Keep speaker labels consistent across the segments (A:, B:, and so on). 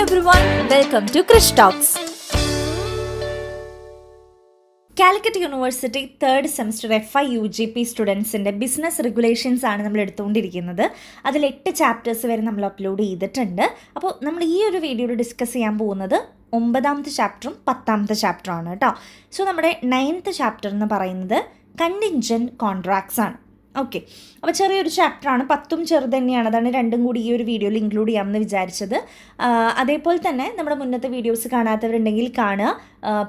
A: everyone, welcome to Krish Talks. Calicut University third semester FI UGP സ്റ്റുഡൻസിൻ്റെ business regulations ആണ് നമ്മൾ എടുത്തുകൊണ്ടിരിക്കുന്നത്. അതിൽ 8 chapters വരെ നമ്മൾ അപ്ലോഡ് ചെയ്തിട്ടുണ്ട്. അപ്പോൾ നമ്മൾ ഈ ഒരു വീഡിയോയിൽ ഡിസ്കസ് ചെയ്യാൻ പോകുന്നത് 9ാമത്തെ ചാപ്റ്ററും 10ാമത്തെ ചാപ്റ്ററുമാണ് കേട്ടോ. സോ നമ്മുടെ 9th ചാപ്റ്റർ എന്ന് പറയുന്നത് കണ്ടിൻജൻറ്റ് കോൺട്രാക്ട്സ് ആണ്. ഓക്കെ, അപ്പോൾ ചെറിയൊരു ചാപ്റ്ററാണ്, 10ഉം ചെറുത് തന്നെയാണ്. അതാണ് രണ്ടും കൂടി ഈ ഒരു വീഡിയോയിൽ ഇൻക്ലൂഡ് ചെയ്യാമെന്ന് വിചാരിച്ചത്. അതേപോലെ തന്നെ നമ്മുടെ മുന്നത്തെ വീഡിയോസ് കാണാത്തവരുണ്ടെങ്കിൽ കാണുക.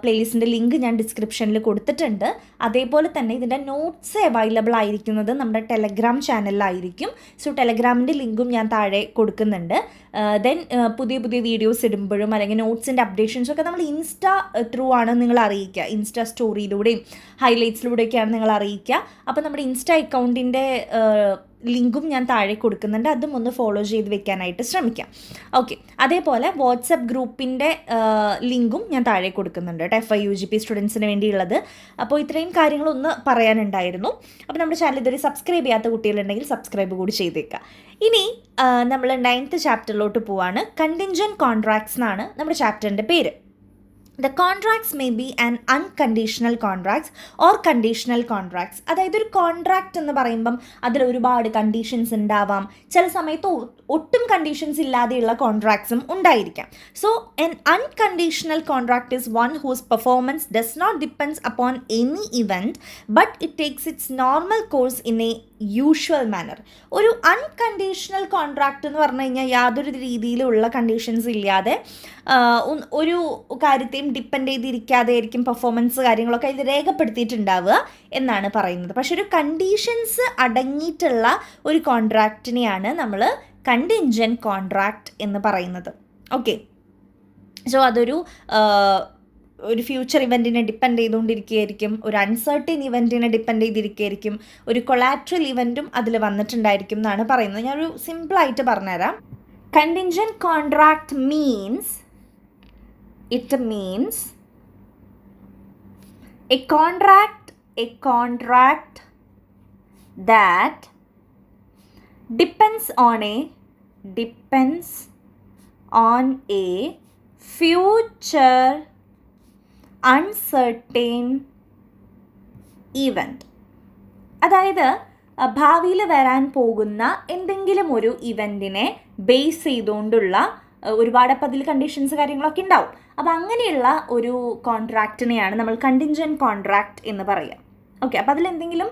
A: പ്ലേലിസ്റ്റിൻ്റെ ലിങ്ക് ഞാൻ ഡിസ്ക്രിപ്ഷനിൽ കൊടുത്തിട്ടുണ്ട്. അതേപോലെ തന്നെ ഇതിൻ്റെ നോട്ട്സ് അവൈലബിൾ ആയിരിക്കുന്നത് നമ്മുടെ ടെലഗ്രാം ചാനലിലായിരിക്കും. സോ ടെലഗ്രാമിൻ്റെ ലിങ്കും ഞാൻ താഴെ കൊടുക്കുന്നുണ്ട്. ദെൻ പുതിയ പുതിയ വീഡിയോസ് ഇടുമ്പോഴും അല്ലെങ്കിൽ നോട്ട്സിൻ്റെ അപ്ഡേഷൻസും ഒക്കെ നമ്മൾ ഇൻസ്റ്റാ ത്രൂ ആണ് നിങ്ങൾ അറിയിക്കുക. ഇൻസ്റ്റാ സ്റ്റോറിയിലൂടെയും ഹൈലൈറ്റ്സിലൂടെയൊക്കെയാണ് നിങ്ങൾ അറിയിക്കുക. അപ്പോൾ നമ്മുടെ ഇൻസ്റ്റാ അക്കൗണ്ടിൻ്റെ ലിങ്കും ഞാൻ താഴെ കൊടുക്കുന്നുണ്ട്. അതും ഒന്ന് ഫോളോ ചെയ്ത് വെക്കാനായിട്ട് ശ്രമിക്കാം. ഓക്കെ, അതേപോലെ വാട്സപ്പ് ഗ്രൂപ്പിൻ്റെ ലിങ്കും ഞാൻ താഴെ കൊടുക്കുന്നുണ്ട് കേട്ടോ, FI UGP സ്റ്റുഡൻസിന് വേണ്ടിയുള്ളത്. അപ്പോൾ ഇത്രയും കാര്യങ്ങളൊന്ന് പറയാനുണ്ടായിരുന്നു. അപ്പോൾ നമ്മുടെ ചാനൽ ഇതുവരെ സബ്സ്ക്രൈബ് ചെയ്യാത്ത കുട്ടികളുണ്ടെങ്കിൽ സബ്സ്ക്രൈബ് കൂടി ചെയ്തേക്കുക. ഇനി നമ്മൾ 9th ചാപ്റ്ററിലോട്ട് പോവാണ്. കണ്ടിൻജൻറ്റ് കോൺട്രാക്ട്സ് എന്നാണ് നമ്മുടെ ചാപ്റ്ററിൻ്റെ പേര്. The contracts may be an unconditional contracts or conditional contracts. അതായത് ഒരു കോൺട്രാക്റ്റ് എന്ന് പറയുമ്പം അതിൽ ഒരുപാട് കണ്ടീഷൻസ് ഉണ്ടാവാം. ചില സമയത്ത് ഒട്ടും കണ്ടീഷൻസ് ഇല്ലാതെയുള്ള കോൺട്രാക്ട്സും ഉണ്ടായിരിക്കാം. So an unconditional contract is one whose performance does not depends upon any event but it takes its normal course in a usual manner. ഒരു അൺകണ്ടീഷണൽ കോൺട്രാക്റ്റ് എന്ന് പറഞ്ഞു കഴിഞ്ഞാൽ യാതൊരു രീതിയിലുള്ള കണ്ടീഷൻസ് ഇല്ലാതെ ഒരു കാര്യത്തെയും ഡിപ്പെൻഡ് ചെയ്തിരിക്കാതെ ആയിരിക്കും പെർഫോമൻസ് കാര്യങ്ങളൊക്കെ ഇത് രേഖപ്പെടുത്തിയിട്ടുണ്ടാവുക എന്നാണ് പറയുന്നത്. പക്ഷെ ഒരു കണ്ടീഷൻസ് അടങ്ങിയിട്ടുള്ള ഒരു കോൺട്രാക്റ്റിനെയാണ് നമ്മൾ കണ്ടിൻജൻറ്റ് കോൺട്രാക്റ്റ് എന്ന് പറയുന്നത്. ഓക്കെ, സോ അതൊരു ഫ്യൂച്ചർ ഇവൻറ്റിനെ ഡിപ്പെൻഡ് ചെയ്തുകൊണ്ടിരിക്കുകയായിരിക്കും, ഒരു അൺസർട്ടൻ ഇവൻറ്റിനെ ഡിപ്പെൻഡ് ചെയ്തിരിക്കുകയായിരിക്കും, ഒരു കൊളാട്രൽ ഇവൻറ്റും അതിൽ വന്നിട്ടുണ്ടായിരിക്കും എന്നാണ് പറയുന്നത്. ഞാനൊരു സിമ്പിളായിട്ട് പറഞ്ഞുതരാം. Contingent contract means A contract that depends on a future uncertain event. അതായത് ഭാവിയിൽ വരാൻ പോകുന്ന എന്തെങ്കിലും ഒരു ഇവൻറ്റിനെ ബേസ് ചെയ്തുകൊണ്ടുള്ള ഒരുപാട് അപ്പം അതിൽ കണ്ടീഷൻസ് കാര്യങ്ങളൊക്കെ ഉണ്ടാവും. അപ്പോൾ അങ്ങനെയുള്ള ഒരു കോൺട്രാക്റ്റിനെയാണ് നമ്മൾ കണ്ടിൻജൻറ്റ് കോൺട്രാക്റ്റ് എന്ന് പറയുക. ഓക്കെ, അപ്പോൾ അതിലെന്തെങ്കിലും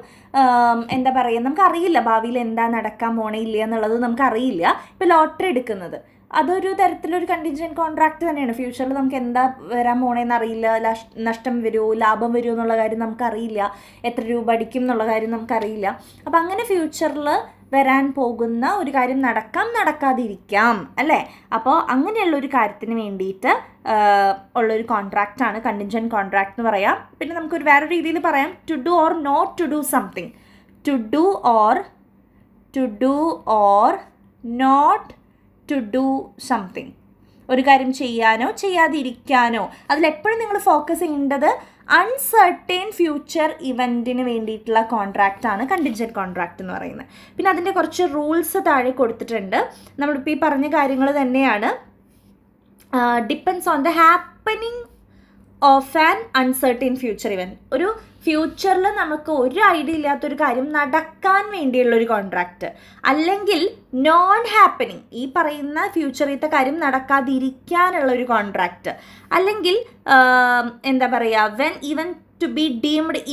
A: എന്താ പറയുക, നമുക്കറിയില്ല ഭാവിയിൽ എന്താ നടക്കാൻ പോണേ ഇല്ല എന്നുള്ളത് നമുക്കറിയില്ല. ഇപ്പോൾ ലോട്ടറി എടുക്കുന്നത് അതൊരു തരത്തിലൊരു കണ്ടിൻജൻറ്റ് കോൺട്രാക്റ്റ് തന്നെയാണ്. ഫ്യൂച്ചറിൽ നമുക്ക് എന്താ വരാൻ പോണേന്ന് അറിയില്ല, നഷ്ടം വരുമോ ലാഭം വരുമോ എന്നുള്ള കാര്യം നമുക്കറിയില്ല, എത്ര രൂപ അടിക്കും എന്നുള്ള കാര്യം നമുക്കറിയില്ല. അപ്പം അങ്ങനെ ഫ്യൂച്ചറിൽ വരാൻ പോകുന്ന ഒരു കാര്യം നടക്കാതിരിക്കാം അല്ലേ. അപ്പോൾ അങ്ങനെയുള്ളൊരു കാര്യത്തിന് വേണ്ടിയിട്ട് ഉള്ളൊരു കോൺട്രാക്റ്റാണ് കണ്ടിൻജൻറ്റ് കോൺട്രാക്റ്റ് എന്ന് പറയാം. പിന്നെ നമുക്കൊരു വേറെ രീതിയിൽ പറയാം, to do or not to do something. To do or not to do something. ഒരു കാര്യം ചെയ്യാനോ ചെയ്യാതിരിക്കാനോ. അതിലെപ്പോഴും നിങ്ങൾ ഫോക്കസ് ചെയ്യേണ്ടത് അൺസർട്ടൈൻ ഫ്യൂച്ചർ ഇവൻറ്റിന് വേണ്ടിയിട്ടുള്ള കോൺട്രാക്റ്റാണ് കണ്ടിൻജൻറ്റ് കോൺട്രാക്റ്റ് എന്ന് പറയുന്നത്. പിന്നെ അതിൻ്റെ കുറച്ച് റൂൾസ് താഴെ കൊടുത്തിട്ടുണ്ട്. നമ്മളിപ്പോൾ ഈ പറഞ്ഞ കാര്യങ്ങൾ തന്നെയാണ്. Depends on the happening of an uncertain future event. ഒരു ഫ്യൂച്ചറിൽ നമുക്ക് ഒരു ഐഡിയ ഇല്ലാത്തൊരു കാര്യം നടക്കാൻ വേണ്ടിയുള്ളൊരു കോൺട്രാക്റ്റ്, അല്ലെങ്കിൽ നോൺ ഹാപ്പനിങ്, ഈ പറയുന്ന ഫ്യൂച്ചറിലത്തെ കാര്യം നടക്കാതിരിക്കാനുള്ള ഒരു കോൺട്രാക്റ്റ്, അല്ലെങ്കിൽ എന്താ പറയുക when even to be deemed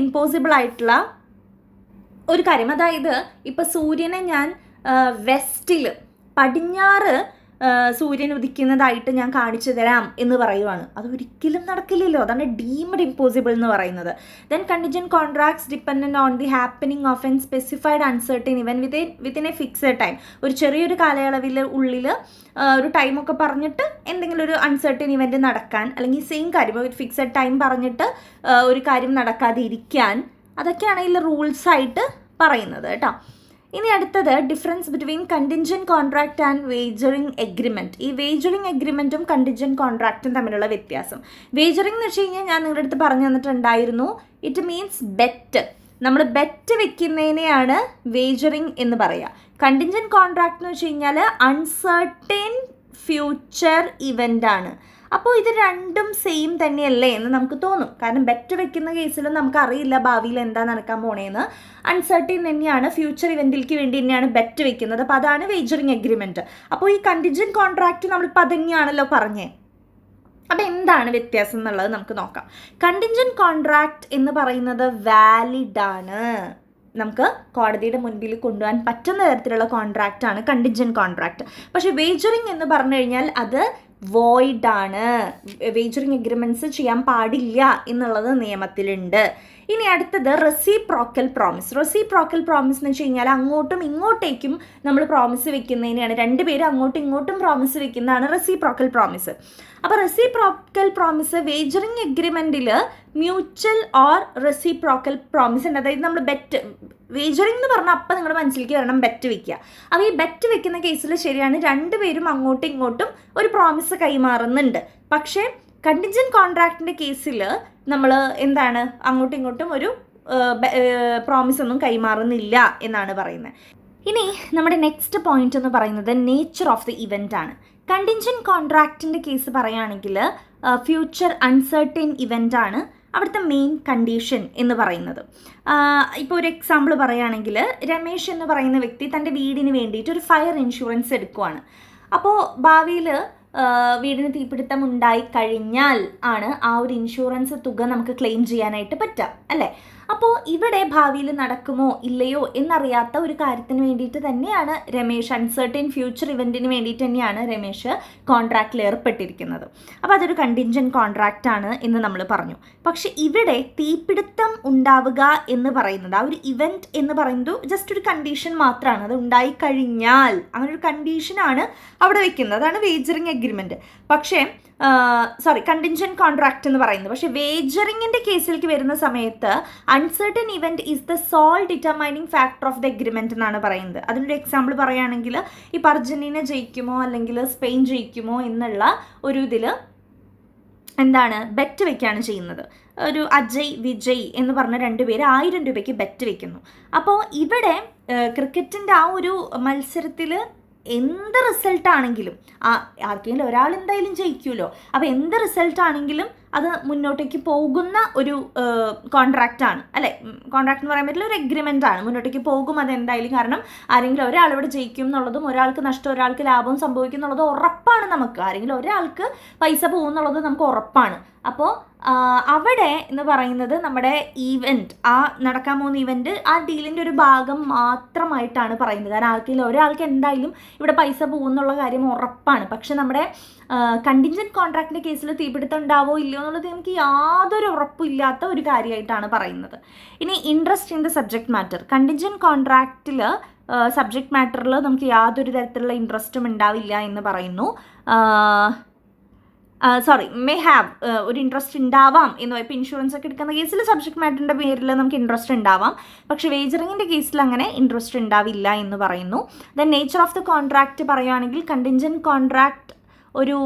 A: impossible ആയിട്ടുള്ള ഒരു കാര്യം. അതായത് ഇപ്പോൾ സൂര്യനെ ഞാൻ വെസ്റ്റിൽ പടിഞ്ഞാറ് സൂര്യൻ ഉദിക്കുന്നതായിട്ട് ഞാൻ കാണിച്ചു തരാം എന്ന് പറയുവാണ്. അതൊരിക്കലും നടക്കില്ലല്ലോ. അതാണ് ഡീംഡ് ഇമ്പോസിബിൾ എന്ന് പറയുന്നത്. Then contingent contracts dependent on the happening of N specified uncertain event within A fixed time. ഒരു ചെറിയൊരു ഉള്ളിൽ ഒരു ടൈമൊക്കെ പറഞ്ഞിട്ട് എന്തെങ്കിലും ഒരു അൺസർട്ടൈൻ ഇവൻറ്റ് നടക്കാൻ, അല്ലെങ്കിൽ സെയിം കാര്യം ഒരു ഫിക്സഡ് ടൈം പറഞ്ഞിട്ട് ഒരു കാര്യം നടക്കാതെ ഇരിക്കാൻ, അതൊക്കെയാണ് ഇതിൽ റൂൾസായിട്ട് പറയുന്നത് കേട്ടോ. ഇനി അടുത്തത് difference between contingent contract and wagering agreement. ഈ വേജറിങ് എഗ്രിമെൻറ്റും കണ്ടിൻജൻറ്റ് കോൺട്രാക്റ്റും തമ്മിലുള്ള വ്യത്യാസം. വേജറിങ് എന്ന് വെച്ച് കഴിഞ്ഞാൽ ഞാൻ നിങ്ങളുടെ അടുത്ത് പറഞ്ഞു തന്നിട്ടുണ്ടായിരുന്നു, ഇറ്റ് മീൻസ് ബെറ്റ്. നമ്മൾ ബെറ്റ് വെക്കുന്നതിനെയാണ് വേജറിങ് എന്ന് പറയുക. കണ്ടിൻജൻറ്റ് കോൺട്രാക്ട് എന്ന് വെച്ച് കഴിഞ്ഞാൽ അൺസർട്ടൈൻ ഫ്യൂച്ചർ ഇവൻ്റ് ആണ്. അപ്പോൾ ഇത് രണ്ടും സെയിം തന്നെയല്ലേ എന്ന് നമുക്ക് തോന്നും. കാരണം ബെറ്റ് വെക്കുന്ന കേസിലും നമുക്കറിയില്ല ഭാവിയിൽ എന്താ നടക്കാൻ പോണേന്ന്. അൺസർട്ടൈൻ തന്നെയാണ്. ഫ്യൂച്ചർ ഇവൻറ്റിലേക്ക് വേണ്ടി തന്നെയാണ് ബെറ്റ് വെക്കുന്നത്. അപ്പോൾ അതാണ് വേജറിങ് എഗ്രിമെൻറ്റ്. അപ്പോൾ ഈ കണ്ടിൻജൻറ്റ് കോൺട്രാക്റ്റ് നമ്മളിപ്പോൾ അതന്നെയാണല്ലോ പറഞ്ഞേ. അപ്പോൾ എന്താണ് വ്യത്യാസം എന്നുള്ളത് നമുക്ക് നോക്കാം. കണ്ടിൻജൻറ്റ് കോൺട്രാക്റ്റ് എന്ന് പറയുന്നത് വാലിഡാണ്. നമുക്ക് കോടതിയുടെ മുൻപിൽ കൊണ്ടുപോകാൻ പറ്റുന്ന തരത്തിലുള്ള കോൺട്രാക്റ്റാണ് കണ്ടിൻജൻറ്റ് കോൺട്രാക്റ്റ്. പക്ഷേ വേജറിങ് എന്ന് പറഞ്ഞു കഴിഞ്ഞാൽ അത് വോയിഡാണ്. വേജറിങ് എഗ്രിമെൻറ്റ്സ് ചെയ്യാൻ പാടില്ല എന്നുള്ളത് നിയമത്തിലുണ്ട്. ഇനി അടുത്തത് റെസിപ്രോക്കൽ പ്രോമിസ്. റെസിപ്രോക്കൽ പ്രോമിസ് എന്ന് വെച്ച് കഴിഞ്ഞാൽ അങ്ങോട്ടും ഇങ്ങോട്ടേക്കും നമ്മൾ പ്രോമിസ് വെക്കുന്നതിനെയാണ്. രണ്ടുപേരും അങ്ങോട്ടും ഇങ്ങോട്ടും പ്രോമിസ് വെക്കുന്നതാണ് റെസിപ്രോക്കൽ പ്രോമിസ്. അപ്പോൾ റെസിപ്രോക്കൽ പ്രോമിസ് വേജറിങ് എഗ്രിമെൻറ്റിൽ മ്യൂച്വൽ ഓർ റെസിപ്രോക്കൽ പ്രോമിസ് ഉണ്ട്. അതായത് നമ്മൾ ബെറ്റ് വേജറിങ് എന്ന് പറഞ്ഞാൽ അപ്പം നിങ്ങളുടെ മനസ്സിലേക്ക് വരണം ബെറ്റ് വെക്കുക. അപ്പോൾ ഈ ബെറ്റ് വെക്കുന്ന കേസിൽ ശരിയാണ്, രണ്ടുപേരും അങ്ങോട്ടും ഇങ്ങോട്ടും ഒരു പ്രോമിസ് കൈമാറുന്നുണ്ട്. പക്ഷേ കണ്ടിൻജൻറ്റ് കോൺട്രാക്റ്റിൻ്റെ കേസിൽ നമ്മൾ എന്താണ് അങ്ങോട്ടും ഇങ്ങോട്ടും ഒരു പ്രോമിസ് ഒന്നും കൈമാറുന്നില്ല എന്നാണ് പറയുന്നത്. ഇനി നമ്മുടെ നെക്സ്റ്റ് പോയിന്റ് എന്ന് പറയുന്നത് നേച്ചർ ഓഫ് ദി ഇവൻ്റ് ആണ്. കണ്ടിൻജൻറ്റ് കോൺട്രാക്റ്റിൻ്റെ കേസ് പറയുകയാണെങ്കിൽ ഫ്യൂച്ചർ അൺസർട്ടൈൻ ഇവൻ്റ് ആണ് അവിടുത്തെ മെയിൻ കണ്ടീഷൻ എന്ന് പറയുന്നത്. ഇപ്പോൾ ഒരു എക്സാമ്പിൾ പറയുകയാണെങ്കിൽ രമേശ് എന്ന് പറയുന്ന വ്യക്തി തൻ്റെ വീടിന് വേണ്ടിയിട്ട് ഒരു ഫയർ ഇൻഷുറൻസ് എടുക്കുവാണ്. അപ്പോൾ ഭാവിയിൽ വീടിന് തീപിടുത്തം ഉണ്ടായി കഴിഞ്ഞാൽ ആണ് ആ ഒരു ഇൻഷുറൻസ് തുക നമുക്ക് ക്ലെയിം ചെയ്യാനായിട്ട് പറ്റുക അല്ലേ. അപ്പോൾ ഇവിടെ ഭാവിയിൽ നടക്കുമോ ഇല്ലയോ എന്നറിയാത്ത ഒരു കാര്യത്തിന് വേണ്ടിയിട്ട് തന്നെയാണ് രമേശ്, അൺസർട്ടൈൻ ഫ്യൂച്ചർ ഇവൻറ്റിന് വേണ്ടിയിട്ട് തന്നെയാണ് രമേശ് കോൺട്രാക്റ്റിൽ ഏർപ്പെട്ടിരിക്കുന്നത്. അപ്പോൾ അതൊരു കണ്ടിൻജൻറ്റ് കോൺട്രാക്റ്റ് ആണ് എന്ന് നമ്മൾ പറഞ്ഞു. പക്ഷെ ഇവിടെ തീപിടുത്തം ഉണ്ടാവുക എന്ന് പറയുന്നത് ആ ഒരു ഇവൻറ്റ് എന്ന് പറയുന്നത് ജസ്റ്റ് ഒരു കണ്ടീഷൻ മാത്രമാണ്. അത് ഉണ്ടായിക്കഴിഞ്ഞാൽ അങ്ങനെ ഒരു കണ്ടീഷനാണ് അവിടെ വെക്കുന്നത്. അതാണ് വേജറിങ് എഗ്രിമെൻറ്റ്. പക്ഷേ കണ്ടിൻജൻറ്റ് കോൺട്രാക്റ്റ് എന്ന് പറയുന്നത്. പക്ഷേ വേജറിങ്ങിൻ്റെ കേസിലേക്ക് വരുന്ന സമയത്ത് uncertain event is the sole determining factor of the agreement എന്നാണ് പറയുന്നത്. അതിനൊരു എക്സാമ്പിൾ പറയുകയാണെങ്കിൽ ഇപ്പോൾ അർജൻറ്റീന ജയിക്കുമോ അല്ലെങ്കിൽ സ്പെയിൻ ജയിക്കുമോ എന്നുള്ള ഒരു ഇതിൽ എന്താണ് ബെറ്റ് വെക്കുകയാണ് ചെയ്യുന്നത്. ഒരു അജയ് വിജയ് എന്ന് പറഞ്ഞ രണ്ടുപേര് 1000 രൂപയ്ക്ക് ബെറ്റ് വെക്കുന്നു. അപ്പോൾ ഇവിടെ ക്രിക്കറ്റിൻ്റെ ആ ഒരു മത്സരത്തിൽ എന്ത് റിസൾട്ടാണെങ്കിലും ആർക്കെങ്കിലും ഒരാൾ എന്തായാലും ജയിക്കുമല്ലോ. അപ്പോൾ എന്ത് റിസൾട്ടാണെങ്കിലും അത് മുന്നോട്ടേക്ക് പോകുന്ന ഒരു കോൺട്രാക്റ്റാണ് അല്ലേ. കോൺട്രാക്ട് എന്ന് പറയാൻ പറ്റില്ല, ഒരു എഗ്രിമെൻ്റ് ആണ്. മുന്നോട്ടേക്ക് പോകും അതെന്തായാലും. കാരണം ആരെങ്കിലും ഒരാൾ ഇവിടെ ജയിക്കും എന്നുള്ളതും ഒരാൾക്ക് നഷ്ടം ഒരാൾക്ക് ലാഭം സംഭവിക്കും എന്നുള്ളത് ഉറപ്പാണ് നമുക്ക്. ആരെങ്കിലും ഒരാൾക്ക് പൈസ പോകുന്നുള്ളത് നമുക്ക് ഉറപ്പാണ്. അപ്പോൾ അവിടെ എന്ന് പറയുന്നത് നമ്മുടെ ഈവൻറ്റ്, ആ നടക്കാൻ പോകുന്ന ഇവൻറ്റ് ആ ഡീലിൻ്റെ ഒരു ഭാഗം മാത്രമായിട്ടാണ് പറയുന്നത്. കാരണം ആർക്കെങ്കിലും ഒരാൾക്ക് എന്തായാലും ഇവിടെ പൈസ പോകുന്നുള്ള കാര്യം ഉറപ്പാണ്. പക്ഷെ നമ്മുടെ കണ്ടിൻജൻറ്റ് കോൺട്രാക്റ്റിൻ്റെ കേസിൽ തീപിടുത്തം ഉണ്ടാവോ ഇല്ലയോ എന്നുള്ളത് നമുക്ക് യാതൊരു ഉറപ്പില്ലാത്ത ഒരു കാര്യമായിട്ടാണ് പറയുന്നത്. ഇനി interest in the subject matter. Contingent കോൺട്രാക്റ്റിൽ സബ്ജക്റ്റ് മാറ്ററിൽ നമുക്ക് യാതൊരു തരത്തിലുള്ള ഇൻട്രസ്റ്റും ഉണ്ടാവില്ല എന്ന് പറയുന്നു. മേ ഹാവ് ഒരു ഇൻട്രസ്റ്റ് ഉണ്ടാവാം എന്ന് ഇപ്പോൾ ഇൻഷുറൻസ് ഒക്കെ എടുക്കുന്ന കേസിൽ സബ്ജക്ട് മാറ്ററിൻ്റെ പേരിൽ നമുക്ക് ഇൻട്രസ്റ്റ് ഉണ്ടാവാം. പക്ഷേ വേജറിങ്ങിൻ്റെ കേസിൽ അങ്ങനെ ഇൻട്രസ്റ്റ് ഉണ്ടാവില്ല എന്ന് പറയുന്നു. Then nature of the contract പറയുകയാണെങ്കിൽ കണ്ടിൻജൻറ്റ് കോൺട്രാക്റ്റ് ഒരു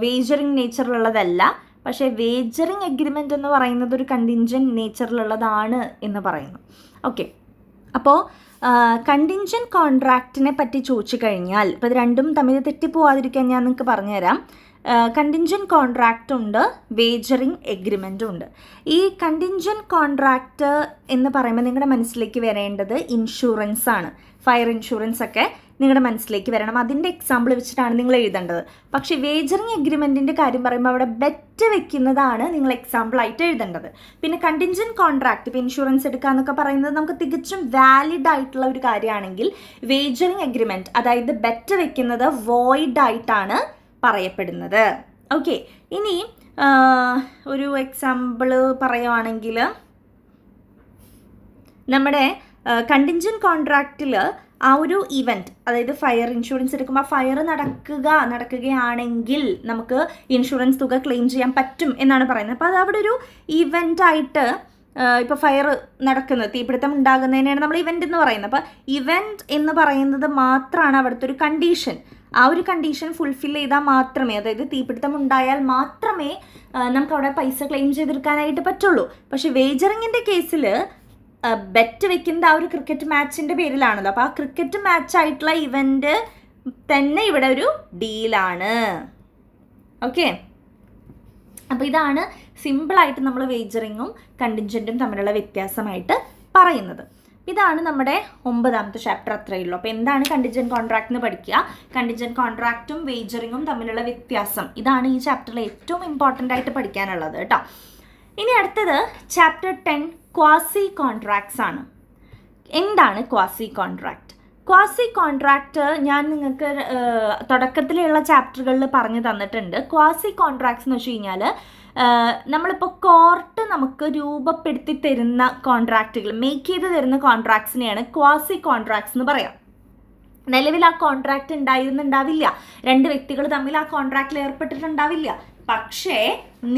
A: വേജറിങ് നേച്ചറിലുള്ളതല്ല. പക്ഷേ വേജറിങ് എഗ്രിമെൻ്റ് എന്ന് പറയുന്നത് ഒരു കണ്ടിൻജൻറ്റ് നേച്ചറിലുള്ളതാണ് എന്ന് പറയുന്നു. ഓക്കെ, അപ്പോൾ കണ്ടിൻജൻറ്റ് കോൺട്രാക്റ്റിനെ പറ്റി ചോദിച്ചു കഴിഞ്ഞാൽ ഇപ്പോൾ ഇത് രണ്ടും തമ്മിൽ തെറ്റിപ്പോവാതിരിക്കാൻ ഞാൻ നിങ്ങൾക്ക് പറഞ്ഞുതരാം. കണ്ടിൻജൻറ്റ് കോൺട്രാക്റ്റ് ഉണ്ട്, വേജറിങ് എഗ്രിമെൻറ്റും ഉണ്ട്. ഈ കണ്ടിൻജൻറ്റ് കോൺട്രാക്റ്റ് എന്ന് പറയുമ്പോൾ നിങ്ങളുടെ മനസ്സിലേക്ക് വരേണ്ടത് ഇൻഷുറൻസ് ആണ്. ഫയർ ഇൻഷുറൻസ് ഒക്കെ നിങ്ങളുടെ മനസ്സിലേക്ക് വരണം. അതിൻ്റെ എക്സാമ്പിൾ വെച്ചിട്ടാണ് നിങ്ങൾ എഴുതേണ്ടത്. പക്ഷേ വേജറിങ് എഗ്രിമെൻറ്റിൻ്റെ കാര്യം പറയുമ്പോൾ അവിടെ ബെറ്റ് വെക്കുന്നതാണ് നിങ്ങൾ എക്സാമ്പിളായിട്ട് എഴുതേണ്ടത്. പിന്നെ കണ്ടിൻജൻറ്റ് കോൺട്രാക്റ്റ്, ഇപ്പോൾ ഇൻഷുറൻസ് എടുക്കുക എന്നൊക്കെ പറയുന്നത് നമുക്ക് തികച്ചും വാലിഡ് ആയിട്ടുള്ള ഒരു കാര്യമാണെങ്കിൽ വേജറിങ് എഗ്രിമെൻറ്റ് അതായത് ബെറ്റ് വെക്കുന്നത് വോയിഡ് ആയിട്ടാണ് പറയപ്പെടുന്നത്. ഓക്കെ, ഇനി ഒരു എക്സാമ്പിൾ പറയുവാണെങ്കിൽ നമ്മുടെ കണ്ടിൻജൻറ്റ് കോൺട്രാക്റ്റിൽ ആ ഒരു ഇവൻറ്റ്, അതായത് ഫയർ ഇൻഷുറൻസ് എടുക്കുമ്പോൾ ആ ഫയർ നടക്കുകയാണെങ്കിൽ നമുക്ക് ഇൻഷുറൻസ് തുക ക്ലെയിം ചെയ്യാൻ പറ്റും എന്നാണ് പറയുന്നത്. അപ്പോൾ അത് അവിടെ ഒരു ഇവൻ്റായിട്ട് ഇപ്പോൾ ഫയർ നടക്കുന്നത്, തീപിടുത്തം ഉണ്ടാകുന്നതിനാണ് നമ്മൾ ഇവൻ്റ് എന്ന് പറയുന്നത്. അപ്പോൾ ഇവൻ്റ് എന്ന് പറയുന്നത് മാത്രമാണ് അവിടുത്തെ ഒരു കണ്ടീഷൻ. ആ ഒരു കണ്ടീഷൻ ഫുൾഫിൽ ചെയ്താൽ മാത്രമേ, അതായത് തീപിടുത്തം ഉണ്ടായാൽ മാത്രമേ നമുക്കവിടെ പൈസ ക്ലെയിം ചെയ്തെടുക്കാനായിട്ട് പറ്റുള്ളൂ. പക്ഷേ വേജറിങ്ങിൻ്റെ കേസിൽ ബെറ്റ് വെക്കുന്നത് ആ ഒരു ക്രിക്കറ്റ് മാച്ചിൻ്റെ പേരിലാണല്ലോ. അപ്പോൾ ആ ക്രിക്കറ്റ് മാച്ചായിട്ടുള്ള ഇവൻ്റ് തന്നെ ഇവിടെ ഒരു ഡീലാണ്. ഓക്കെ, അപ്പോൾ ഇതാണ് സിമ്പിളായിട്ട് നമ്മൾ വേജറിങ്ങും കണ്ടിൻജൻറ്റും തമ്മിലുള്ള വ്യത്യാസമായിട്ട് പറയുന്നത്. ഇതാണ് നമ്മുടെ 9ാമത്തെ ചാപ്റ്റർ, അത്രയേ ഉള്ളൂ. അപ്പോൾ എന്താണ് കണ്ടിൻജൻറ്റ് കോൺട്രാക്ട് എന്ന് പഠിക്കുക, കണ്ടിൻജൻറ്റ് കോൺട്രാക്റ്റും വേജറിങ്ങും തമ്മിലുള്ള വ്യത്യാസം, ഇതാണ് ഈ ചാപ്റ്ററിൽ ഏറ്റവും ഇമ്പോർട്ടൻ്റ് ആയിട്ട് പഠിക്കാനുള്ളത് കേട്ടോ. ഇനി അടുത്തത് ചാപ്റ്റർ 10 ക്വാസി കോൺട്രാക്ട്സ് ആണ്. എന്താണ് ക്വാസി കോൺട്രാക്ട്? ക്വാസി കോൺട്രാക്റ്റ് ഞാൻ നിങ്ങൾക്ക് തുടക്കത്തിലുള്ള ചാപ്റ്ററുകളിൽ പറഞ്ഞു തന്നിട്ടുണ്ട്. ക്വാസി കോൺട്രാക്ട്സ് എന്ന് വെച്ച് കഴിഞ്ഞാൽ നമ്മളിപ്പോൾ കോർട്ട് നമുക്ക് രൂപപ്പെടുത്തി തരുന്ന കോൺട്രാക്റ്റുകൾ, മേക്ക് ചെയ്ത് തരുന്ന കോൺട്രാക്ട്സിനെയാണ് ക്വാസി കോൺട്രാക്ട്സ് എന്ന് പറയാം. നിലവിൽ ആ കോൺട്രാക്റ്റ് ഉണ്ടായിരുന്നുണ്ടാവില്ല, 2 വ്യക്തികൾ തമ്മിൽ ആ കോൺട്രാക്റ്റിൽ ഏർപ്പെട്ടിട്ടുണ്ടാവില്ല. പക്ഷേ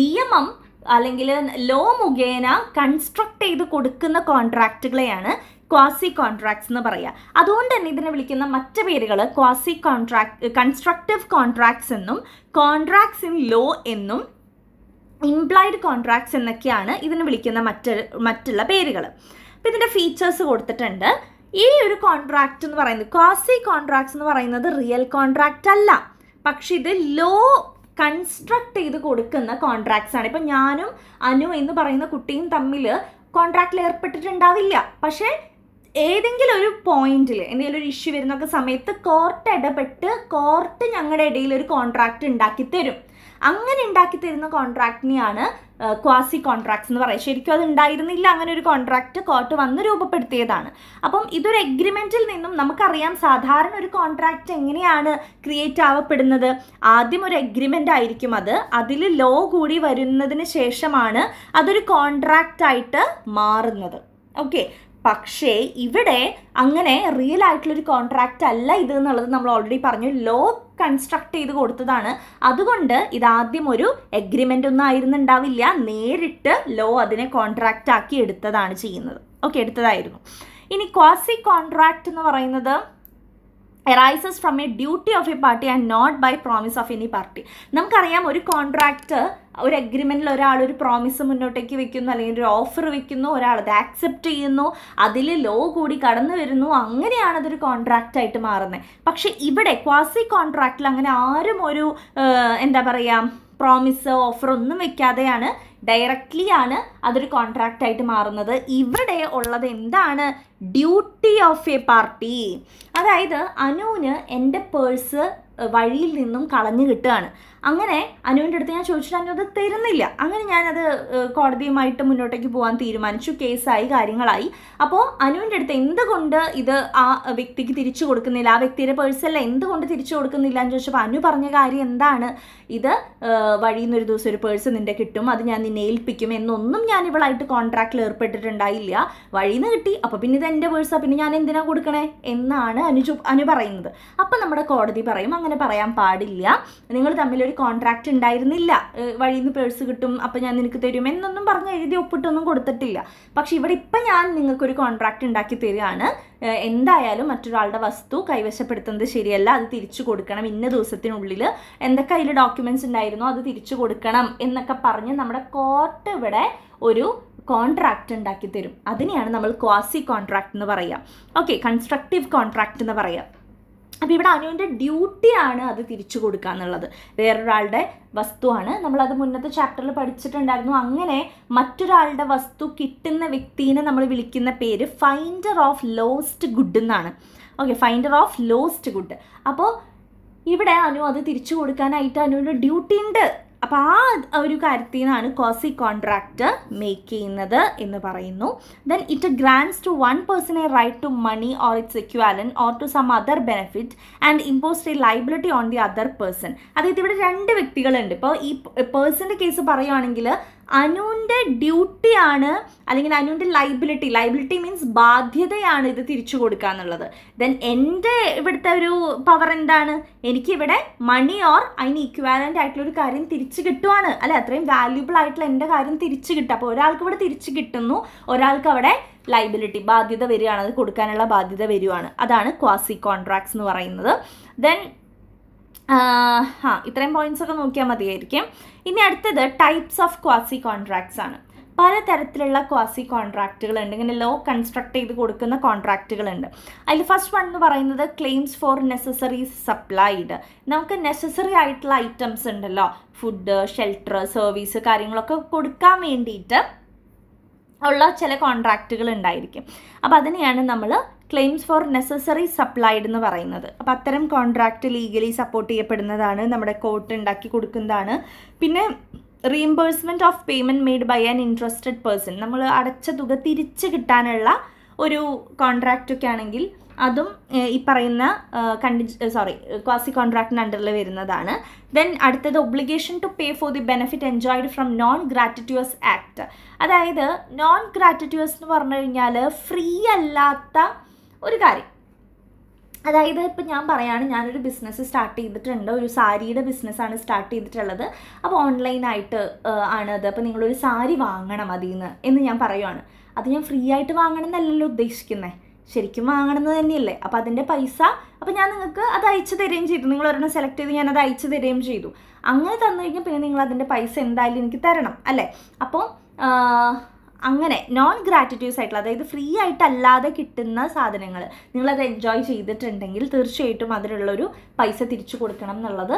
A: നിയമം അല്ലെങ്കിൽ ലോ മുഖേന കൺസ്ട്രക്ട് ചെയ്ത് കൊടുക്കുന്ന കോൺട്രാക്റ്റുകളെയാണ് ക്വാസി കോൺട്രാക്ട്സ് എന്ന് പറയുക. അതുകൊണ്ട് തന്നെ ഇതിനെ വിളിക്കുന്ന മറ്റ് പേരുകൾ ക്വാസി കോൺട്രാക്ട്, കൺസ്ട്രക്റ്റീവ് കോൺട്രാക്ട്സ് എന്നും കോൺട്രാക്ട്സ് ഇൻ ലോ എന്നും ഇംപ്ലൈഡ് കോൺട്രാക്ട്സ് എന്നൊക്കെയാണ് ഇതിനെ വിളിക്കുന്ന മറ്റുള്ള പേരുകൾ. അപ്പോൾ ഇതിൻ്റെ ഫീച്ചേഴ്സ് കൊടുത്തിട്ടുണ്ട്. ഈ ഒരു കോൺട്രാക്റ്റ് എന്ന് പറയുന്നത്, ക്വാസി കോൺട്രാക്ട്സ് എന്ന് പറയുന്നത് റിയൽ കോൺട്രാക്റ്റ് അല്ല, പക്ഷെ ഇത് ലോ കൺസ്ട്രക്ട് ചെയ്ത് കൊടുക്കുന്ന കോൺട്രാക്ട്സ് ആണ്. ഇപ്പം ഞാനും അനു എന്ന് പറയുന്ന കുട്ടിയും തമ്മിൽ കോൺട്രാക്റ്റിൽ ഏർപ്പെട്ടിട്ടുണ്ടാവില്ല, പക്ഷേ ഏതെങ്കിലും ഒരു പോയിന്റിൽ എന്തെങ്കിലും ഒരു ഇഷ്യൂ വരുന്നൊക്കെ സമയത്ത് കോർട്ട് ഇടപെട്ട് കോർട്ട് ഞങ്ങളുടെ ഇടയിൽ ഒരു കോൺട്രാക്റ്റ് ഉണ്ടാക്കി തരും. അങ്ങനെ ഉണ്ടാക്കി തരുന്ന കോൺട്രാക്റ്റിനെയാണ് ക്വാസി കോൺട്രാക്ട്സ് എന്ന് പറയുക. ശരിക്കും അത് ഉണ്ടായിരുന്നില്ല, അങ്ങനെ ഒരു കോൺട്രാക്റ്റ് കോർട്ട് വന്ന് രൂപപ്പെടുത്തിയതാണ്. അപ്പം ഇതൊരു എഗ്രിമെൻറ്റിൽ നിന്നും നമുക്കറിയാം സാധാരണ ഒരു കോൺട്രാക്റ്റ് എങ്ങനെയാണ് ക്രിയേറ്റ് ആവപ്പെടുന്നത്. ആദ്യം ഒരു എഗ്രിമെൻ്റ് ആയിരിക്കും, അതിൽ ലോ കൂടി വരുന്നതിന് ശേഷമാണ് അതൊരു കോൺട്രാക്റ്റ് ആയിട്ട് മാറുന്നത്. ഓക്കെ, പക്ഷേ ഇവിടെ അങ്ങനെ റിയൽ ആയിട്ടുള്ളൊരു കോൺട്രാക്റ്റ് അല്ല ഇത് എന്നുള്ളത് നമ്മൾ ഓൾറെഡി പറഞ്ഞു, ലോ കൺസ്ട്രക്ട് ചെയ്ത് കൊടുത്തതാണ്. അതുകൊണ്ട് ഇതാദ്യം ഒരു എഗ്രിമെൻ്റ് ഒന്നും ആയിരുന്നുണ്ടാവില്ല, നേരിട്ട് ലോ അതിനെ കോൺട്രാക്റ്റ് ആക്കി എടുത്തതാണ് ചെയ്യുന്നത്. ഓക്കെ, എടുത്തതായിരുന്നു. ഇനി ക്വാസി കോൺട്രാക്റ്റ് എന്ന് പറയുന്നത് arises from a duty of a party and not by promise of any party. നമുക്കറിയാം ഒരു കോൺട്രാക്റ്റ്, ഒരു അഗ്രിമെൻറ്റിൽ ഒരാൾ ഒരു പ്രോമിസ് മുന്നോട്ടേക്ക് വെക്കുന്നു, അല്ലെങ്കിൽ ഒരു ഓഫർ വെക്കുന്നു, ഒരാൾ അത് ആക്സെപ്റ്റ് ചെയ്യുന്നു, അതിൽ ലോ കൂടി കടന്നു വരുന്നു, അങ്ങനെയാണ് അതൊരു കോൺട്രാക്റ്റ് ആയിട്ട് മാറുന്നത്. പക്ഷേ ഇവിടെ ക്വാസി കോൺട്രാക്റ്റിൽ അങ്ങനെ ആരും ഒരു എന്താ പറയുക പ്രോമിസ് ഓഫർ ഒന്നും വെക്കാതെയാണ്, ഡയറക്റ്റ്ലി ആണ് അതൊരു കോൺട്രാക്റ്റ് ആയിട്ട് മാറുന്നത്. ഇവിടെ ഉള്ളത് എന്താണ്? Duty of A party. അതായത് അനുവിന് എൻ്റെ പേഴ്സ് വഴിയിൽ നിന്നും കളഞ്ഞു കിട്ടുകയാണ്. അങ്ങനെ അനുവിൻ്റെ അടുത്ത് ഞാൻ ചോദിച്ചിട്ട് അനു അത് തരുന്നില്ല. അങ്ങനെ ഞാനത് കോടതിയുമായിട്ട് മുന്നോട്ടേക്ക് പോകാൻ തീരുമാനിച്ചു, കേസായി, കാര്യങ്ങളായി. അപ്പോൾ അനുവിൻ്റെ അടുത്ത് എന്തുകൊണ്ട് ഇത് ആ വ്യക്തിക്ക് തിരിച്ചു കൊടുക്കുന്നില്ല, ആ വ്യക്തിയുടെ പേഴ്സല്ല എന്തുകൊണ്ട് തിരിച്ചു കൊടുക്കുന്നില്ല എന്ന് ചോദിച്ചപ്പോൾ അനു പറഞ്ഞ കാര്യം എന്താണ്, ഇത് വഴിയിൽ നിന്നൊരു ദിവസം ഒരു പേഴ്സ് നിൻ്റെ കിട്ടും, അത് ഞാൻ നിന്നെ ഏൽപ്പിക്കും എന്നൊന്നും ഞാൻ ഇവളായിട്ട് കോൺട്രാക്റ്റിൽ ഏർപ്പെട്ടിട്ടുണ്ടായില്ല. വഴിയിൽ നിന്ന് കിട്ടി, അപ്പോൾ പിന്നെ ഇത് എൻ്റെ പേഴ്സാണ്, പിന്നെ ഞാൻ എന്തിനാ കൊടുക്കണേ എന്നാണ് അനു പറയുന്നത്. അപ്പം നമ്മുടെ കോടതി പറയും അങ്ങനെ പറയാൻ പാടില്ല, നിങ്ങൾ തമ്മിലൊരു കോൺട്രാക്റ്റ് ഉണ്ടായിരുന്നില്ല, വഴിയിൽ നിന്ന് പേഴ്സ് കിട്ടും അപ്പോൾ ഞാൻ നിനക്ക് തരും എന്നൊന്നും പറഞ്ഞ് എഴുതി ഒപ്പിട്ടൊന്നും കൊടുത്തിട്ടില്ല. പക്ഷെ ഇവിടെ ഇപ്പം ഞാൻ നിങ്ങൾക്കൊരു കോൺട്രാക്റ്റ് ഉണ്ടാക്കി തരികയാണ്, എന്തായാലും മറ്റൊരാളുടെ വസ്തു കൈവശപ്പെടുത്തുന്നത് ശരിയല്ല, അത് തിരിച്ചു കൊടുക്കണം, ഇന്ന ദിവസത്തിനുള്ളിൽ എന്തൊക്കെ അതിൽ ഡോക്യുമെൻറ്റ്സ് ഉണ്ടായിരുന്നോ അത് തിരിച്ചു കൊടുക്കണം എന്നൊക്കെ പറഞ്ഞ് നമ്മുടെ കോർട്ട് ഇവിടെ ഒരു കോൺട്രാക്റ്റ് ഉണ്ടാക്കി തരും. അതിനെയാണ് നമ്മൾ ക്വാസി കോൺട്രാക്റ്റ് എന്ന് പറയുക. ഓക്കെ, കൺസ്ട്രക്റ്റീവ് കോൺട്രാക്റ്റ് എന്ന് പറയുക. അപ്പോൾ ഇവിടെ അനുവിൻ്റെ ഡ്യൂട്ടിയാണ് അത് തിരിച്ചു കൊടുക്കുക എന്നുള്ളത്, വേറൊരാളുടെ വസ്തുവാണ്. നമ്മളത് മുന്നത്തെ ചാപ്റ്ററിൽ പഠിച്ചിട്ടുണ്ടായിരുന്നു. അങ്ങനെ മറ്റൊരാളുടെ വസ്തു കിട്ടുന്ന വ്യക്തിനെ നമ്മൾ വിളിക്കുന്ന പേര് ഫൈൻഡർ ഓഫ് ലോസ്റ്റ് ഗുഡ് എന്നാണ്. Okay, finder of lost good. അപ്പോൾ ഇവിടെ അനു അത് തിരിച്ചു കൊടുക്കാനായിട്ട് അനുവിൻ്റെ ഡ്യൂട്ടി ഉണ്ട്. അപ്പോൾ ആ ഒരു കാര്യത്തിൽ നിന്നാണ് ക്വാസി കോൺട്രാക്റ്റ് മേക്ക് ചെയ്യുന്നത് എന്ന് പറയുന്നു. Then it grants to one person a right to money or its equivalent or to some other benefit and impose a liability on the other person. അതായത് ഇവിടെ 2 വ്യക്തികളുണ്ട്. ഇപ്പോൾ ഈ പേഴ്സൻ്റെ കേസ് പറയുകയാണെങ്കിൽ അനുവിൻ്റെ ഡ്യൂട്ടിയാണ് അല്ലെങ്കിൽ അനുവിൻ്റെ ലൈബിലിറ്റി മീൻസ് ബാധ്യതയാണ് ഇത് തിരിച്ചു കൊടുക്കുക എന്നുള്ളത്. ദെൻ എൻ്റെ ഇവിടുത്തെ ഒരു പവർ എന്താണ്, എനിക്കിവിടെ മണി ഓർ അതിന് ഇക്വാലൻ്റ് ആയിട്ടുള്ളൊരു കാര്യം തിരിച്ചു കിട്ടുവാണ്, അല്ലെ, അത്രയും വാല്യൂബിൾ ആയിട്ടുള്ള എൻ്റെ കാര്യം തിരിച്ചു കിട്ടുക. അപ്പോൾ ഒരാൾക്ക് ഇവിടെ തിരിച്ചു കിട്ടുന്നു, ഒരാൾക്ക് അവിടെ ലൈബിലിറ്റി ബാധ്യത വരികയാണ്, അത് കൊടുക്കാനുള്ള ബാധ്യത വരുവാണ്. അതാണ് ക്വാസി കോൺട്രാക്ട്സ് എന്ന് പറയുന്നത്. ദെൻ ഇത്രയും പോയിന്റ്സ് ഒക്കെ നോക്കിയാൽ മതിയായിരിക്കും. ഇനി അടുത്തത് ടൈപ്സ് ഓഫ് ക്വാസി കോൺട്രാക്ട്സ് ആണ്. പലതരത്തിലുള്ള ക്വാസി കോൺട്രാക്റ്റുകളുണ്ട്. ഇങ്ങനെ ലോ കൺസ്ട്രക്ട് ചെയ്ത് കൊടുക്കുന്ന കോൺട്രാക്റ്റുകളുണ്ട്. അതിൽ ഫസ്റ്റ് വൺ എന്ന് പറയുന്നത് ക്ലെയിംസ് ഫോർ നെസസറീസ് സപ്ലൈഡ്. നമുക്ക് നെസസറി ആയിട്ടുള്ള ഐറ്റംസ് ഉണ്ടല്ലോ, ഫുഡ്, ഷെൽട്ടർ, സർവീസ് കാര്യങ്ങളൊക്കെ കൊടുക്കാൻ വേണ്ടിയിട്ട് ഉള്ള ചില കോൺട്രാക്റ്റുകൾ ഉണ്ടായിരിക്കും. അപ്പോൾ അതിനെയാണ് നമ്മൾ ക്ലെയിംസ് ഫോർ നെസസറി സപ്ലൈഡ് എന്ന് പറയുന്നത്. അപ്പോൾ അത്തരം കോൺട്രാക്റ്റ് ലീഗലി സപ്പോർട്ട് ചെയ്യപ്പെടുന്നതാണ്, നമ്മുടെ കോർട്ട് ഉണ്ടാക്കി കൊടുക്കുന്നതാണ്. പിന്നെ reimbursement of payment made by an interested person, നമ്മൾ അടച്ച തുക തിരിച്ച് കിട്ടാനുള്ള ഒരു കോൺട്രാക്റ്റൊക്കെ ആണെങ്കിൽ അതും ഈ പറയുന്ന ക്വാസി കോൺട്രാക്റ്റിന് അണ്ടറിൽ വരുന്നതാണ്. ദെൻ അടുത്തത് obligation to pay for the benefit enjoyed from non gratuitous act. അതായത് നോൺ ഗ്രാറ്റിറ്റ്യൂസ് എന്ന് പറഞ്ഞു കഴിഞ്ഞാൽ ഫ്രീ അല്ലാത്ത ഒരു കാര്യം. അതായത് ഇപ്പം ഞാൻ പറയുകയാണ്, ഞാനൊരു ബിസിനസ് സ്റ്റാർട്ട് ചെയ്തിട്ടുണ്ട്, ഒരു സാരിയുടെ ബിസിനസ്സാണ് സ്റ്റാർട്ട് ചെയ്തിട്ടുള്ളത്. അപ്പോൾ ഓൺലൈനായിട്ട് ആണ് അത്. അപ്പോൾ നിങ്ങളൊരു സാരി വാങ്ങണം അതിൽ നിന്ന് എന്ന് ഞാൻ പറയുവാണ്. അത് ഞാൻ ഫ്രീ ആയിട്ട് വാങ്ങണം എന്നല്ലല്ലോ ഉദ്ദേശിക്കുന്നത്, ശരിക്കും വാങ്ങണമെന്ന് തന്നെയല്ലേ. അപ്പോൾ അതിൻ്റെ പൈസ അപ്പോൾ ഞാൻ നിങ്ങൾക്ക് അത് അയച്ചു തരികയും ചെയ്തു. നിങ്ങൾ ഒരെണ്ണം സെലക്ട് ചെയ്ത് ഞാനത് അയച്ചു തരികയും ചെയ്തു. അങ്ങനെ തന്നു കഴിഞ്ഞാൽ പിന്നെ നിങ്ങൾ അതിൻ്റെ പൈസ എന്തായാലും എനിക്ക് തരണം അല്ലേ. അപ്പോൾ അങ്ങനെ നോൺ ഗ്രാറ്റിറ്റ്യൂസ് ആയിട്ടുള്ള, അതായത് ഫ്രീ ആയിട്ടല്ലാതെ കിട്ടുന്ന സാധനങ്ങൾ നിങ്ങളത് എൻജോയ് ചെയ്തിട്ടുണ്ടെങ്കിൽ തീർച്ചയായിട്ടും അതിനുള്ളൊരു പൈസ തിരിച്ചു കൊടുക്കണം എന്നുള്ളത്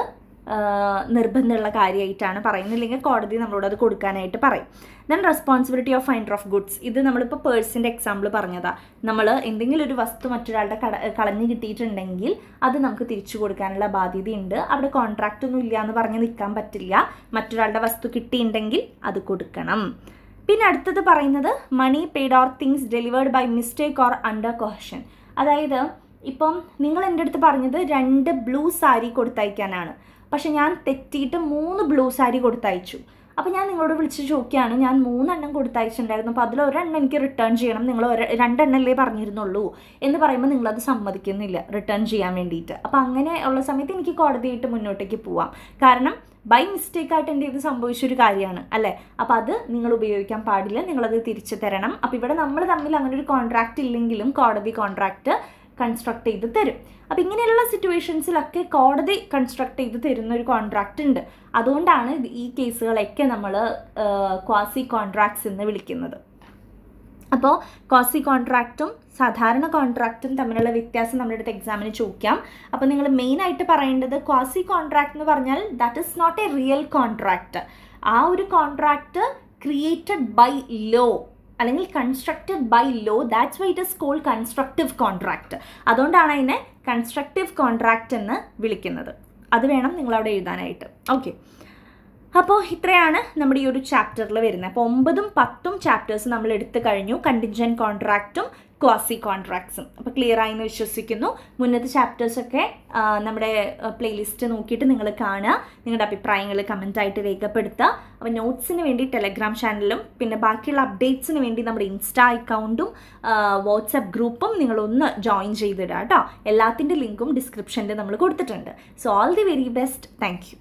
A: നിർബന്ധമുള്ള കാര്യമായിട്ടാണ് പറയുന്നത്. ഇല്ലെങ്കിൽ കോടതി നമ്മളോട് അത് കൊടുക്കാനായിട്ട് പറയും. Then responsibility of finder of goods. ഇത് നമ്മളിപ്പോൾ പേഴ്സിൻ്റെ എക്സാമ്പിൾ പറഞ്ഞതാണ്. നമ്മൾ എന്തെങ്കിലും ഒരു വസ്തു മറ്റൊരാളുടെ കളഞ്ഞു കിട്ടിയിട്ടുണ്ടെങ്കിൽ അത് നമുക്ക് തിരിച്ചു കൊടുക്കാനുള്ള ബാധ്യതയുണ്ട്. അവിടെ കോൺട്രാക്റ്റ് ഒന്നും ഇല്ല എന്ന് പറഞ്ഞ് നിൽക്കാൻ പറ്റില്ല. മറ്റൊരാളുടെ വസ്തു കിട്ടിയിട്ടുണ്ടെങ്കിൽ അത് കൊടുക്കണം. പിന്നെ അടുത്തത് പറയുന്നത് money paid or things delivered by mistake or under coercion. അതായത് ഇപ്പം നിങ്ങൾ എൻ്റെ അടുത്ത് പറഞ്ഞത് 2 ബ്ലൂ സാരി കൊടുത്തയക്കാനാണ്, പക്ഷെ ഞാൻ തെറ്റിയിട്ട് 3 ബ്ലൂ സാരി കൊടുത്തയച്ചു. അപ്പോൾ ഞാൻ നിങ്ങളോട് വിളിച്ച് ചോദിക്കുകയാണ്, ഞാൻ 3 എണ്ണം കൊടുത്തയച്ചിട്ടുണ്ടായിരുന്നു, അപ്പോൾ അതിലൊരെണ്ണം എനിക്ക് റിട്ടേൺ ചെയ്യണം, നിങ്ങൾ 2 എണ്ണമല്ലേ പറഞ്ഞിരുന്നുള്ളൂ എന്ന് പറയുമ്പോൾ നിങ്ങളത് സമ്മതിക്കുന്നില്ല റിട്ടേൺ ചെയ്യാൻ വേണ്ടിയിട്ട്. അപ്പോൾ അങ്ങനെ ഉള്ള സമയത്ത് എനിക്ക് കോടതിയായിട്ട് മുന്നോട്ടേക്ക് പോവാം. കാരണം ബൈ മിസ്റ്റേക്കായിട്ട് എൻ്റെ ഇത് സംഭവിച്ചൊരു കാര്യമാണ് അല്ലേ. അപ്പോൾ അത് നിങ്ങൾ ഉപയോഗിക്കാൻ പാടില്ല, നിങ്ങളത് തിരിച്ചു തരണം. അപ്പോൾ ഇവിടെ നമ്മൾ തമ്മിൽ അങ്ങനെ ഒരു കോൺട്രാക്റ്റ് ഇല്ലെങ്കിലും കോടതി കോൺട്രാക്റ്റ് കൺസ്ട്രക്ട് ചെയ്ത് തരും. അപ്പോൾ ഇങ്ങനെയുള്ള സിറ്റുവേഷൻസിലൊക്കെ കോടതി കൺസ്ട്രക്ട് ചെയ്ത് തരുന്ന ഒരു കോൺട്രാക്റ്റ് ഉണ്ട്. അതുകൊണ്ടാണ് ഈ കേസുകളൊക്കെ നമ്മൾ ക്വാസി കോൺട്രാക്ട്സ് എന്ന് വിളിക്കുന്നത്. അപ്പോൾ ക്വാസി കോൺട്രാക്റ്റും സാധാരണ കോൺട്രാക്റ്റും തമ്മിലുള്ള വ്യത്യാസം നമ്മുടെ അടുത്ത് എക്സാമിന് ചോദിക്കാം. അപ്പോൾ നിങ്ങൾ മെയിനായിട്ട് പറയേണ്ടത് ക്വാസി കോൺട്രാക്റ്റ് എന്ന് പറഞ്ഞാൽ that is not a real contract. ആ ഒരു കോൺട്രാക്റ്റ് ക്രിയേറ്റഡ് ബൈ ലോ അല്ലെങ്കിൽ constructed by law, that's why it is called constructive contract. അതുകൊണ്ടാണ് അതിനെ കൺസ്ട്രക്റ്റീവ് കോൺട്രാക്റ്റ് എന്ന് വിളിക്കുന്നത്. അത് വേണം നിങ്ങളവിടെ എഴുതാനായിട്ട്. ഓക്കെ, അപ്പോൾ ഇത്രയാണ് നമ്മുടെ ഈ ഒരു ചാപ്റ്ററിൽ വരുന്നത്. അപ്പോൾ 9ഉം 10ഉം ചാപ്റ്റേഴ്സ് നമ്മൾ എടുത്തു കഴിഞ്ഞു, കണ്ടിൻജൻറ്റ് കോൺട്രാക്റ്റും ക്വാസി കോൺട്രാക്ട്സും. അപ്പോൾ ക്ലിയർ ആയി എന്ന് വിശ്വസിക്കുന്നു. മുന്നത്തെ ചാപ്റ്റേഴ്സൊക്കെ നമ്മുടെ പ്ലേലിസ്റ്റ് നോക്കിയിട്ട് നിങ്ങൾ കാണുക, നിങ്ങളുടെ അഭിപ്രായങ്ങൾ കമൻറ്റായിട്ട് രേഖപ്പെടുത്തുക. അപ്പോൾ നോട്ട്സിന് വേണ്ടി ടെലഗ്രാം ചാനലും പിന്നെ ബാക്കിയുള്ള അപ്ഡേറ്റ്സിന് വേണ്ടി നമ്മുടെ ഇൻസ്റ്റാ അക്കൗണ്ടും വാട്സപ്പ് ഗ്രൂപ്പും നിങ്ങളൊന്ന് ജോയിൻ ചെയ്തിടുക കേട്ടോ. എല്ലാത്തിൻ്റെ ലിങ്കും ഡിസ്ക്രിപ്ഷനിൽ നമ്മൾ കൊടുത്തിട്ടുണ്ട്. So all the very best. Thank you.